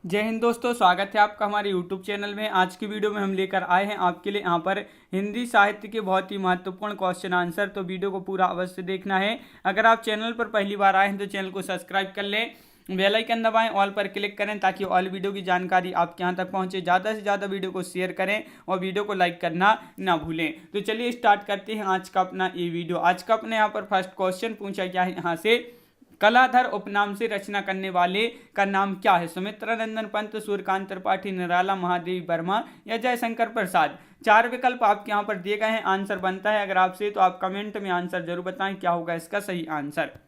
जय हिंद दोस्तों, स्वागत है आपका हमारे YouTube चैनल में। आज की वीडियो में हम लेकर आए हैं आपके लिए यहाँ पर हिंदी साहित्य के बहुत ही महत्वपूर्ण क्वेश्चन आंसर। तो वीडियो को पूरा अवश्य देखना है। अगर आप चैनल पर पहली बार आए हैं तो चैनल को सब्सक्राइब कर लें, बेल आइकन दबाएं, ऑल पर क्लिक करें ताकि ऑल वीडियो की जानकारी आपके यहाँ तक पहुँचे। ज़्यादा से ज़्यादा वीडियो को शेयर करें और वीडियो को लाइक करना ना भूलें। तो चलिए स्टार्ट करते हैं आज का अपना ये वीडियो। आज का अपने यहाँ पर फर्स्ट क्वेश्चन पूछा गया है यहाँ से, कलाधर उपनाम से रचना करने वाले का नाम क्या है? सुमित्रा नंदन पंत, सूर्यकांत त्रिपाठी, निराला महादेवी वर्मा या जयशंकर प्रसाद। चार विकल्प आपके यहाँ पर दिए गए हैं। आंसर बनता है अगर आपसे तो आप कमेंट में आंसर जरूर बताएं क्या होगा इसका सही आंसर।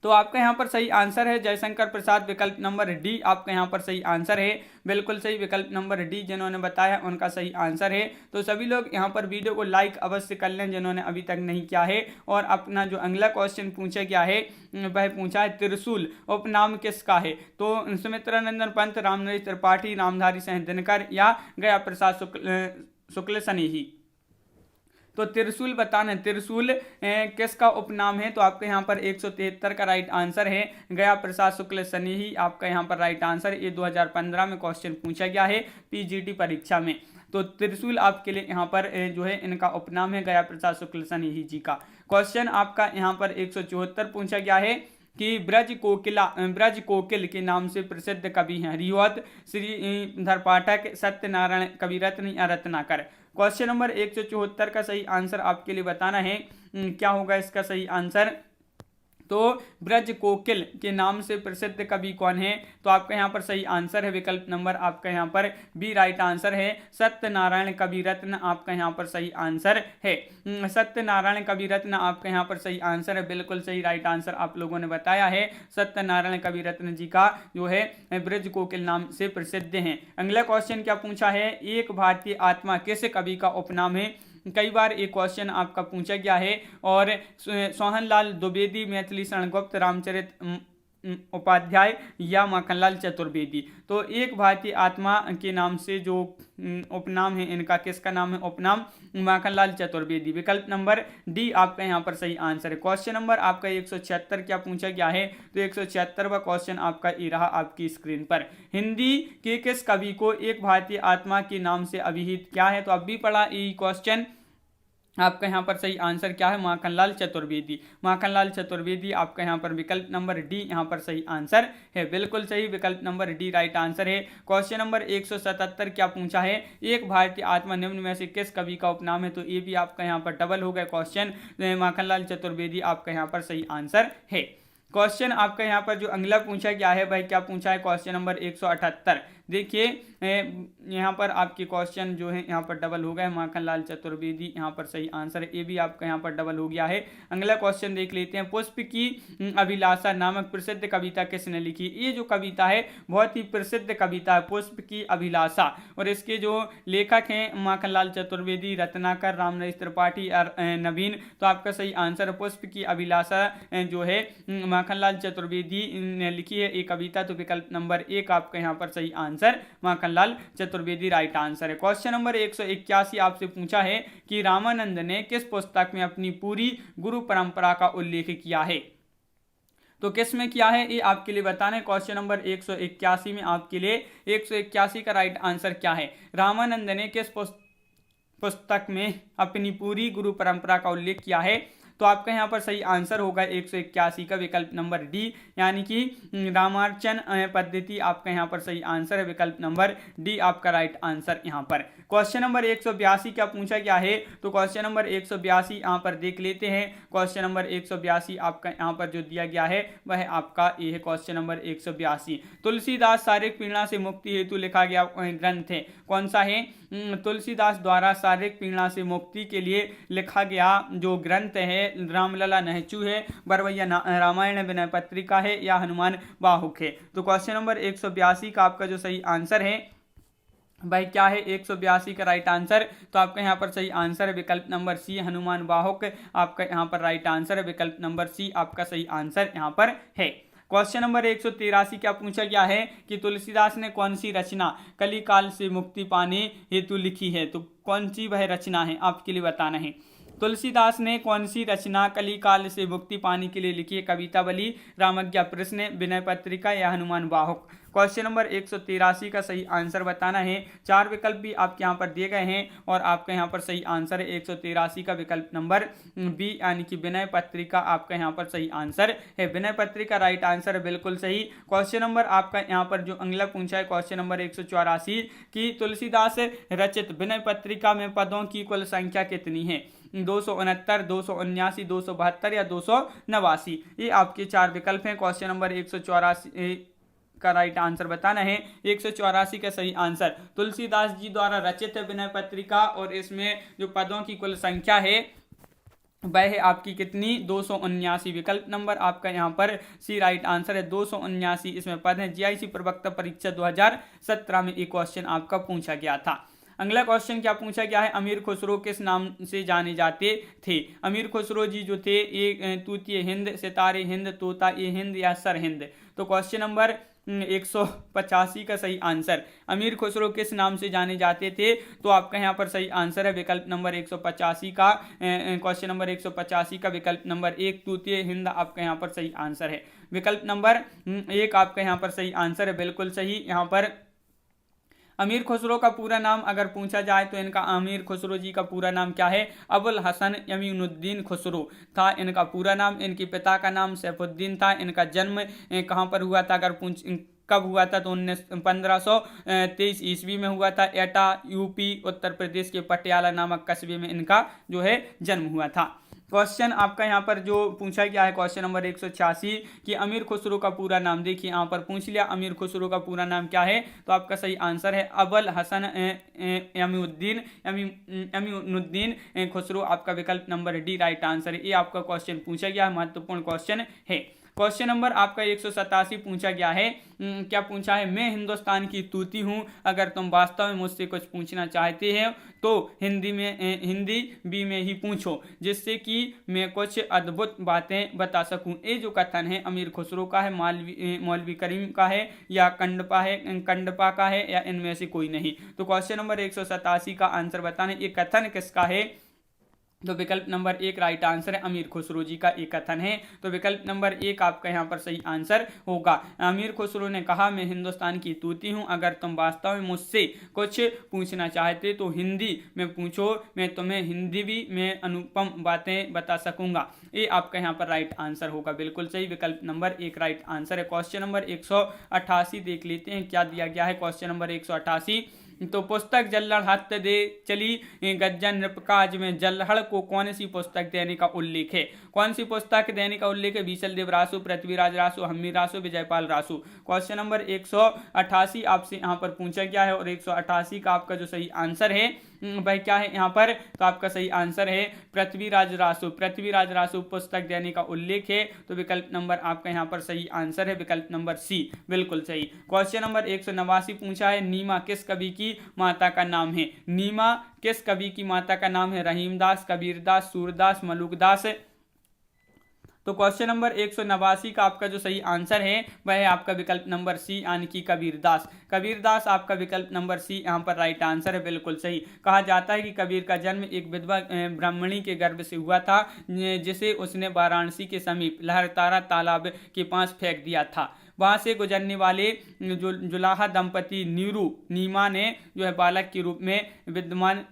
तो आपका यहाँ पर सही आंसर है जयशंकर प्रसाद, विकल्प नंबर डी आपका यहाँ पर सही आंसर है। बिल्कुल सही, विकल्प नंबर डी जिन्होंने बताया उनका सही आंसर है। तो सभी लोग यहाँ पर वीडियो को लाइक अवश्य कर लें जिन्होंने अभी तक नहीं किया है। और अपना जो अगला क्वेश्चन पूछा गया है वह पूछा है, त्रिशूल उपनाम किसका है? तो सुमित्रा नंदन पंत, रामनरेश त्रिपाठी, रामधारी सिंह दिनकर या गया प्रसाद शुक्ल स्नेही। तो त्रिशूल बताना, त्रिशूल किसका उपनाम है? तो आपके यहाँ पर 173 का राइट आंसर है गया प्रसाद शुक्ल स्नेही आपका यहाँ पर राइट आंसर। ये 2015 में क्वेश्चन पूछा गया है पीजीटी परीक्षा में। तो त्रिशूल आपके लिए यहाँ पर जो है इनका उपनाम है गया प्रसाद शुक्ल स्नेही जी का। क्वेश्चन आपका यहाँ पर 174 पूछा गया है कि ब्रज कोकिल के नाम से प्रसिद्ध कवि हैं? रिवत, श्रीधर पाठक, सत्यनारायण कविरत्न या रत्नाकर। क्वेश्चन नंबर 174 का सही आंसर आपके लिए बताना है। क्या होगा इसका सही आंसर? तो ब्रज कोकिल के नाम से प्रसिद्ध कवि कौन है? तो आपका यहाँ पर सही आंसर है विकल्प नंबर आपका यहाँ पर बी राइट आंसर है, सत्यनारायण कविरत्न आपका यहाँ पर सही आंसर है। सत्यनारायण कविरत्न आपका यहाँ पर सही आंसर है। बिल्कुल सही राइट आंसर आप लोगों ने बताया है। सत्यनारायण कविरत्न जी का जो है ब्रज कोकिल नाम से प्रसिद्ध हैं। अगला क्वेश्चन क्या पूछा है, एक भारतीय आत्मा किस कवि का उपनाम है? कई बार एक क्वेश्चन आपका पूछा गया है। और सोहनलाल द्विवेदी, मैथिली शरण गुप्त, रामचरित उपाध्याय या माखनलाल चतुर्वेदी। तो एक भारतीय आत्मा के नाम से जो उपनाम है इनका, किसका नाम है उपनाम? माखनलाल चतुर्वेदी। विकल्प नंबर डी आपका यहाँ पर सही आंसर है। क्वेश्चन नंबर आपका 176 क्या पूछा गया है? तो 176वां क्वेश्चन आपका ये रहा आपकी स्क्रीन पर। हिंदी के किस कवि को एक भारतीय आत्मा के नाम से अभिहित किया है? तो अब भी पढ़ा ये क्वेश्चन। आपका यहाँ पर सही आंसर क्या है? माखनलाल चतुर्वेदी। माखनलाल चतुर्वेदी आपका यहाँ पर विकल्प नंबर डी यहाँ पर सही आंसर है। बिल्कुल सही, विकल्प नंबर डी राइट आंसर है। क्वेश्चन नंबर 177 क्या पूछा है, एक भारतीय आत्मा निम्न में से किस कवि का उपनाम है? तो ये भी आपका यहाँ पर डबल हो गया क्वेश्चन। माखनलाल चतुर्वेदी आपका यहाँ पर सही आंसर है। क्वेश्चन आपका यहाँ पर जो अगला पूछा गया है भाई, क्या पूछा है? Question number 178। देखिए यहाँ पर आपके क्वेश्चन जो है यहाँ पर डबल हो गए। माखनलाल चतुर्वेदी यहाँ पर सही आंसर है। ये भी आपका यहाँ पर डबल हो गया है। अगला क्वेश्चन देख लेते हैं, पुष्प की अभिलाषा नामक प्रसिद्ध कविता किसने लिखी? ये जो कविता है बहुत ही प्रसिद्ध कविता है, पुष्प की अभिलाषा। और इसके जो लेखक हैं माखनलाल चतुर्वेदी, रत्नाकर, रामनरेश त्रिपाठी और नवीन। तो आपका सही आंसर पुष्प की अभिलाषा जो है माखनलाल चतुर्वेदी ने लिखी है ये कविता। तो विकल्प नंबर एक आपका यहाँ पर सही answer Makhanlal Chaturvedi right answer है। क्वेश्चन नंबर 181 आपसे पूछा है कि रामानंद ने किस पुस्तक में अपनी पूरी गुरु परंपरा का उल्लेख किया है? तो किस में किया है ये आपके लिए बताना है। क्वेश्चन नंबर 181 में आपके लिए 181 का राइट आंसर क्या है? रामानंद ने किस पुस्तक में अपनी पूरी गुरु परंपरा का उल्लेख किया है? तो आपका यहाँ पर सही आंसर होगा 181 का विकल्प नंबर डी, यानी कि रामार्चन पद्धति आपका यहाँ पर सही आंसर है। विकल्प नंबर डी आपका राइट आंसर यहाँ पर। क्वेश्चन नंबर 182 क्या पूछा गया है? तो क्वेश्चन नंबर 182 यहाँ पर देख लेते हैं। क्वेश्चन नंबर 182 आपका यहाँ पर जो दिया गया है वह आपका ये है क्वेश्चन नंबर 182। तुलसीदास शारीरिक पीड़ा से मुक्ति हेतु लिखा गया ग्रंथ है कौन सा है? तुलसीदास द्वारा शारीरिक पीड़ा से मुक्ति के लिए लिखा गया जो ग्रंथ है रामलला नहचू है, बरवैया रामायण विनय पत्रिका है या हनुमान बाहुक है। तो क्वेश्चन नंबर 182 का आपका जो सही आंसर है भाई क्या है? 182 का राइट आंसर। तो आपका यहाँ पर सही आंसर है विकल्प नंबर सी, हनुमान बाहुक आपका यहाँ पर राइट आंसर है। विकल्प नंबर सी आपका सही आंसर यहाँ पर है। क्वेश्चन नंबर 183 क्या पूछा गया है कि तुलसीदास ने कौन सी रचना कलिकाल से मुक्ति पाने हेतु लिखी है? तो कौन सी वह रचना है आपके लिए बताना है। तुलसीदास ने कौन सी रचना कली काल से मुक्ति पाने के लिए लिखी है? कवितावली, रामज्ञा प्रश्न, विनय पत्रिका या हनुमान वाहुक? क्वेश्चन नंबर 183 का सही आंसर बताना है। 4 विकल्प भी आपके यहाँ पर दिए गए हैं और आपका यहाँ पर सही आंसर है 183 का विकल्प नंबर बी यानी कि विनय पत्रिका आपका यहाँ पर सही आंसर है। विनय पत्रिका राइट आंसर है, बिल्कुल सही। क्वेश्चन नंबर आपका यहाँ पर जो अगला पूछा है क्वेश्चन नंबर 184 की तुलसीदास रचित विनय पत्रिका में पदों की कुल संख्या कितनी है? 269, 279, 272 या 289? ये आपके 4 विकल्प हैं। क्वेश्चन नंबर 184 का राइट आंसर बताना है। 184 का सही आंसर तुलसीदास जी द्वारा रचित विनय पत्रिका और इसमें जो पदों की कुल संख्या है वह है आपकी कितनी? 279। विकल्प नंबर आपका यहाँ पर सी राइट आंसर है, 279 इसमें पद है। जीआईसी प्रवक्ता परीक्षा 2017 में एक क्वेश्चन आपका पूछा गया था। अगला क्वेश्चन क्या पूछा गया है? अमीर खुसरो किस नाम से जाने जाते थे? अमीर खुसरो जी जो थे एक तूतीय हिंद, सितारे हिंद, तोता ए हिंद या सर हिंद? तो क्वेश्चन नंबर 185 का सही आंसर अमीर खुसरो किस नाम से जाने जाते थे? तो आपका यहाँ पर सही आंसर है विकल्प नंबर 185 का क्वेश्चन नंबर 185 का विकल्प नंबर 1 तूतीय हिंद आपका यहाँ पर सही आंसर है। विकल्प नंबर 1 आपका यहाँ पर सही आंसर है, बिल्कुल सही। यहाँ पर अमीर खुसरो का पूरा नाम अगर पूछा जाए तो इनका अमीर खुसरो जी का पूरा नाम क्या है? अबुल हसन यमीनुद्दीन खुसरो था इनका पूरा नाम। इनके पिता का नाम सैफुद्दीन था। इनका जन्म कहाँ पर हुआ था? अगर कब हुआ था? तो 1523 ईस्वी में हुआ था। एटा यूपी उत्तर प्रदेश के पटियाला नामक कस्बे में इनका जो है जन्म हुआ था। क्वेश्चन आपका यहाँ पर जो पूछा गया है क्वेश्चन नंबर 186 कि अमीर खुसरो का पूरा नाम, देखिए यहाँ पर पूछ लिया अमीर खुसरो का पूरा नाम क्या है? तो आपका सही आंसर है अबुल हसन यमीनुद्दीन खुसरो आपका विकल्प नंबर डी राइट आंसर है। ये आपका क्वेश्चन पूछा गया है, महत्वपूर्ण क्वेश्चन है। क्वेश्चन नंबर आपका 187 पूछा गया है। क्या पूछा है? मैं हिंदुस्तान की तूती हूँ, अगर तुम वास्तव में मुझसे कुछ पूछना चाहते हैं तो हिंदी बी में ही पूछो, जिससे कि मैं कुछ अद्भुत बातें बता सकूं। ये जो कथन है अमीर खुसरो का है, मौलवी करीम का है या कंडपा का है या इनमें से कोई नहीं? तो क्वेश्चन नंबर 187 का आंसर बताना, ये कथन किसका है? तो विकल्प नंबर 1 राइट आंसर है, अमीर खुसरो जी का एक कथन है। तो विकल्प नंबर 1 आपका यहाँ पर सही आंसर होगा। अमीर खुसरो ने कहा मैं हिंदुस्तान की तूती हूँ, अगर तुम वास्तव में मुझसे कुछ पूछना चाहते तो हिंदी में पूछो, मैं तुम्हें हिंदी भी में अनुपम बातें बता सकूंगा। ये आपका यहाँ पर राइट आंसर होगा, बिल्कुल सही। विकल्प नंबर 1 राइट आंसर है। क्वेश्चन नंबर 188 देख लेते हैं क्या दिया गया है। क्वेश्चन नंबर 188 तो पुस्तक जल्लड़ हत्थ दे चली गज्जन नृपकाज में जल्लड़ को कौन सी पुस्तक देने का उल्लेख है? कौन सी पुस्तक देने का उल्लेख है? बीसल देव रासु, पृथ्वीराज रासु, हम्मी रासु, विजयपाल रासु? क्वेश्चन नंबर 188 आपसे यहाँ पर पूछा गया है और 188 का आपका जो सही आंसर है वह क्या है यहाँ पर? तो आपका सही आंसर है पृथ्वीराज रासु। पृथ्वीराज रासु पुस्तक देने का उल्लेख है। तो विकल्प नंबर आपका यहाँ पर सही आंसर है विकल्प नंबर सी, बिल्कुल सही। क्वेश्चन नंबर 189 पूछा है नीमा किस कवि की माता का नाम है? नीमा किस कवि की माता का नाम है? रहीमदास, कबीरदास, सूरदास, मलुकदास? तो क्वेश्चन नंबर 189 का आपका जो सही आंसर है वह है आपका विकल्प नंबर सी यानी कि कबीरदास। कबीरदास आपका विकल्प नंबर सी यहाँ पर राइट आंसर है, बिल्कुल सही। कहा जाता है कि कबीर का जन्म एक विधवा ब्राह्मणी के गर्भ से हुआ था, जिसे उसने वाराणसी के समीप लहरतारा तालाब के पास फेंक दिया था। वहां से गुजरने वाले जो जुलाहा दंपति नीमा ने जो है बालक के रूप में विद्यमान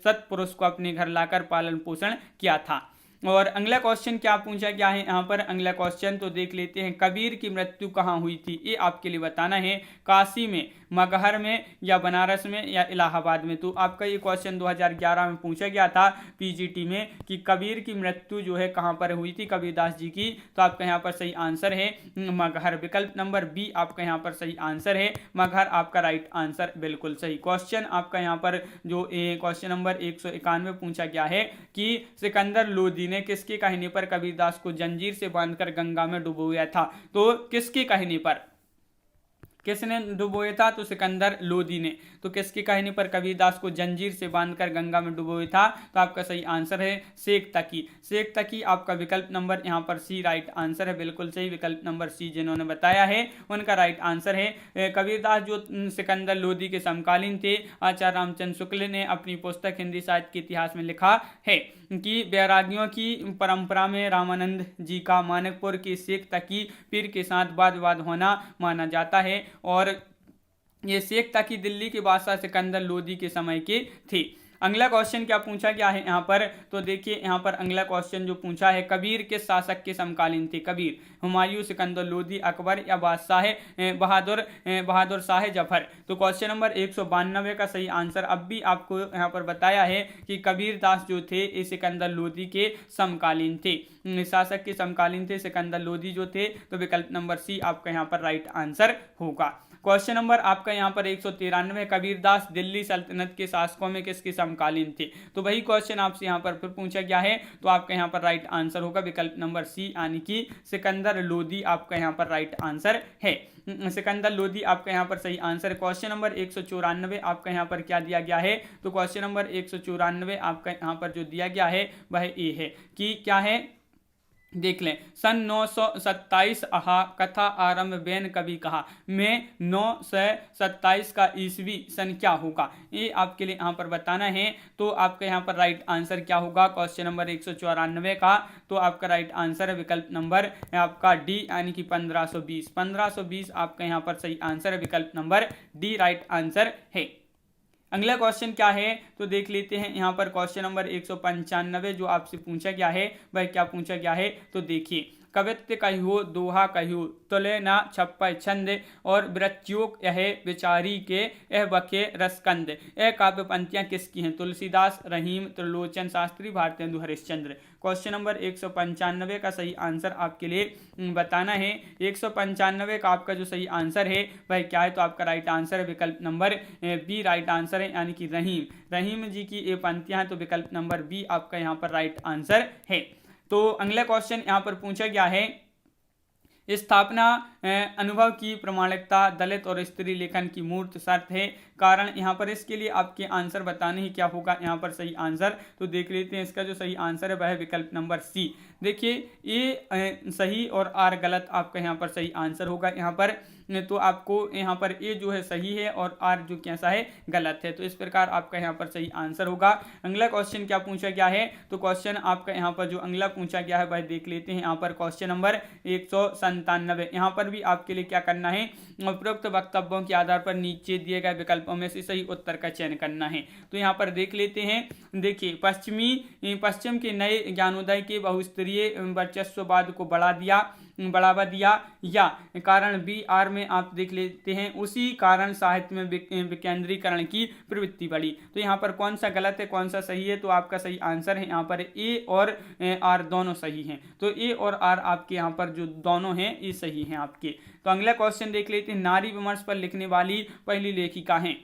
सत्पुरुष को अपने घर लाकर पालन पोषण किया था। और अगला क्वेश्चन क्या पूछा गया है यहाँ पर? अगला क्वेश्चन तो देख लेते हैं, कबीर की मृत्यु कहाँ हुई थी? ये आपके लिए बताना है, काशी में, मगहर में या बनारस में या इलाहाबाद में? तो आपका ये क्वेश्चन 2011 में पूछा गया था पीजीटी में कि कबीर की मृत्यु जो है कहाँ पर हुई थी, कबीरदास जी की? तो आपका यहाँ पर सही आंसर है मगहर। विकल्प नंबर बी आपका यहाँ पर सही आंसर है, मगहर आपका राइट आंसर, बिल्कुल सही। क्वेश्चन आपका यहाँ पर जो क्वेश्चन नंबर 191 पूछा गया है कि सिकंदर लोदी ने किसके कहने पर कबीरदास को जंजीर से बांधकर गंगा में डुबोया था? तो किसके कहने पर? किसने डुबोया था? तो सिकंदर लोदी ने। तो किसकी कहने पर कबीरदास को जंजीर से बांधकर गंगा में डुबोया था? तो आपका सही आंसर है शेख तकी। शेख तकी आपका विकल्प नंबर यहाँ पर सी राइट आंसर है, बिल्कुल सही विकल्प नंबर सी जिन्होंने बताया है उनका राइट आंसर है। कबीरदास जो सिकंदर लोदी के समकालीन थे, आचार्य रामचंद्र शुक्ल ने अपनी पुस्तक हिंदी साहित्य के इतिहास में लिखा है कि बैरागियों की परंपरा में रामानंद जी का मानिकपुर के शेख तकी पीर के साथ वाद विवाद होना माना जाता है और ये शेख तकी दिल्ली के बादशाह सिकंदर लोदी के समय के थे। अगला क्वेश्चन क्या पूछा गया है यहाँ पर? तो देखिए यहाँ पर अगला क्वेश्चन जो पूछा है, कबीर किस शासक के समकालीन थे? कबीर, हुमायूं, सिकंदर लोदी, अकबर या बहादुर शाह जफर। तो क्वेश्चन नंबर 192 का सही आंसर अब भी आपको यहाँ पर बताया है कि कबीरदास जो थे ये सिकंदर लोदी के समकालीन थे, शासक के समकालीन थे सिकंदर लोदी जो थे। तो विकल्प नंबर सी आपका यहाँ पर राइट आंसर होगा। क्वेश्चन नंबर आपका यहाँ पर 193, कबीरदास दिल्ली सल्तनत के शासकों में किसके समकालीन थे? तो वही क्वेश्चन आपसे यहाँ पर फिर पूछा गया है, तो आपका यहाँ पर राइट आंसर होगा विकल्प नंबर सी यानी कि सिकंदर लोदी आपका यहाँ पर राइट आंसर है। सिकंदर लोदी आपका यहाँ पर सही आंसर। क्वेश्चन नंबर 194 आपका यहाँ पर क्या दिया गया है? तो क्वेश्चन नंबर 194 आपका यहाँ पर जो दिया गया है वह ये है कि क्या है, देख लें। सन 927 आहा कथा आरंभ बेन कभी कहा में 927 का ईस्वी सन क्या होगा? ये आपके लिए यहाँ पर बताना है। तो आपका यहाँ पर राइट आंसर क्या होगा क्वेश्चन नंबर 194 का? तो आपका राइट आंसर है विकल्प नंबर आपका डी यानी कि 1520। 1520 आपका यहाँ पर सही आंसर है, विकल्प नंबर डी राइट आंसर है। अगला क्वेश्चन क्या है? तो देख लेते हैं यहाँ पर क्वेश्चन नंबर 195 जो आपसे पूछा गया है वह क्या पूछा गया है? तो देखिए, कवित्व कहियो दोहा कहियो तुले ना छप्पय छंद और वृत्योक यह विचारी के यह बखे रसकंद। यह काव्य पंक्तियां किसकी हैं? तुलसीदास, रहीम, त्रिलोचन शास्त्री, भारतेंदु हरिश्चंद्र। क्वेश्चन नंबर 195 का सही आंसर आपके लिए बताना है। 195 का आपका जो सही आंसर है वह क्या है? तो आपका राइट आंसर है विकल्प नंबर बी राइट आंसर है यानी कि रहीम। रहीम जी की ये पंक्तियां हैं, तो विकल्प नंबर बी आपका यहाँ पर राइट आंसर है। तो अगला क्वेश्चन यहाँ पर पूछा गया है, स्थापना अनुभव की प्रमाणिकता दलित और स्त्री लेखन की मूर्त शर्त है, कारण यहाँ पर इसके लिए आपके आंसर बताने ही क्या होगा यहाँ पर सही आंसर? तो देख लेते हैं इसका जो सही आंसर है वह है विकल्प नंबर सी। देखिए ये सही और आर गलत आपका यहाँ पर सही आंसर होगा यहाँ पर। तो आपको यहाँ पर ए जो है सही है और आर जो कैसा है गलत है। तो इस प्रकार आपका यहाँ पर सही आंसर होगा। अगला क्वेश्चन क्या पूछा गया है? तो क्वेश्चन आपका यहाँ पर जो अगला पूछा गया है वह देख लेते हैं यहाँ पर क्वेश्चन नंबर 197। यहाँ पर भी आपके लिए क्या करना है? उपरोक्त वक्तव्यों के आधार पर नीचे दिए गए विकल्पों में से सही उत्तर का चयन करना है। तो यहाँ पर देख लेते हैं। देखिए, पश्चिम के नए ज्ञानोदय के बहुस्तरीय वर्चस्ववाद को बढ़ावा दिया या कारण बी आर में आप देख लेते हैं उसी कारण साहित्य में विकेंद्रीकरण की प्रवृत्ति बढ़ी। तो यहाँ पर कौन सा गलत है कौन सा सही है? तो आपका सही आंसर है यहाँ पर ए और आर दोनों सही हैं। तो ए और आर आपके यहाँ पर जो दोनों हैं ये सही हैं आपके। तो अगला क्वेश्चन देख लेते हैं, नारी विमर्श पर लिखने वाली पहली लेखिका हैं।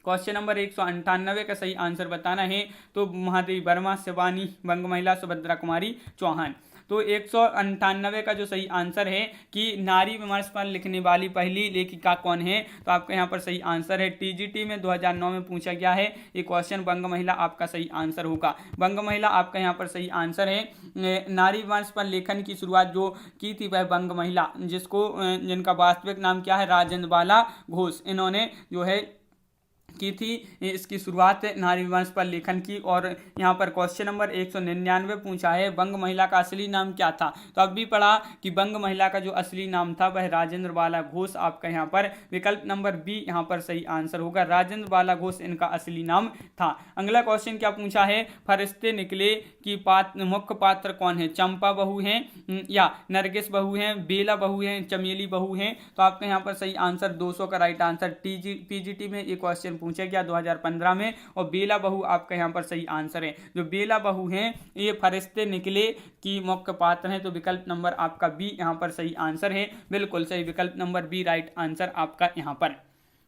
क्वेश्चन नंबर 198 का सही आंसर बताना है। तो महादेवी वर्मा, शिवानी, बंग महिला, सुभद्रा कुमारी चौहान। तो 198 का जो सही आंसर है कि नारी विमर्श पर लिखने वाली पहली लेखिका कौन है? तो आपका यहाँ पर सही आंसर है, टीजीटी में 2009 में पूछा गया है ये क्वेश्चन, बंग महिला आपका सही आंसर होगा। बंग महिला आपका यहाँ पर सही आंसर है। नारी विमर्श पर लेखन की शुरुआत जो की थी वह बंग महिला, जिनका वास्तविक नाम क्या है? राजेंद्र बाला घोष, इन्होंने जो है की थी इसकी शुरुआत नारी वंश पर लेखन की। और यहाँ पर क्वेश्चन नंबर 199 पूछा है, बंग महिला का असली नाम क्या था? तो अब भी पढ़ा कि बंग महिला का जो असली नाम था वह राजेंद्र बाला घोष आपका यहाँ पर विकल्प नंबर बी यहाँ पर सही आंसर होगा। राजेंद्र बाला घोष इनका असली नाम था। अगला क्वेश्चन क्या पूछा है? फरिश्ते निकले की मुख्य पात्र कौन है? चंपा बहू है या नरगिस बहू है, बेला बहू है, चमेली बहू है? तो आपका यहाँ पर सही आंसर 200 का राइट आंसर। पीजीटी में ये क्वेश्चन पूछा गया 2015 में, और बेला बहू आपका यहाँ पर सही आंसर है। जो बेला बहू हैं ये फरिश्ते निकले की मुख्य पात्र हैं। तो विकल्प नंबर आपका बी यहाँ पर सही आंसर है, बिल्कुल सही, विकल्प नंबर बी राइट आंसर आपका यहाँ पर।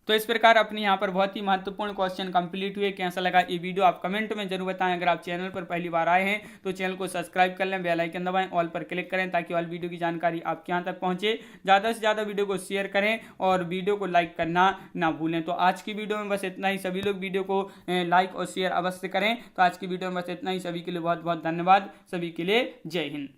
तो इस प्रकार अपने यहाँ पर बहुत ही महत्वपूर्ण क्वेश्चन कंप्लीट हुए। कैसा लगा ये वीडियो आप कमेंट में जरूर बताएं। अगर आप चैनल पर पहली बार आए हैं तो चैनल को सब्सक्राइब कर लें, बेल आइकन दबाएं, ऑल पर क्लिक करें ताकि ऑल वीडियो की जानकारी आपके यहाँ तक पहुंचे। ज़्यादा से ज़्यादा वीडियो को शेयर करें और वीडियो को लाइक करना ना भूलें। तो आज की वीडियो में बस इतना ही। सभी लोग वीडियो को लाइक और शेयर अवश्य करें। तो आज की वीडियो में बस इतना ही। सभी के लिए बहुत बहुत धन्यवाद। सभी के लिए जय हिंद।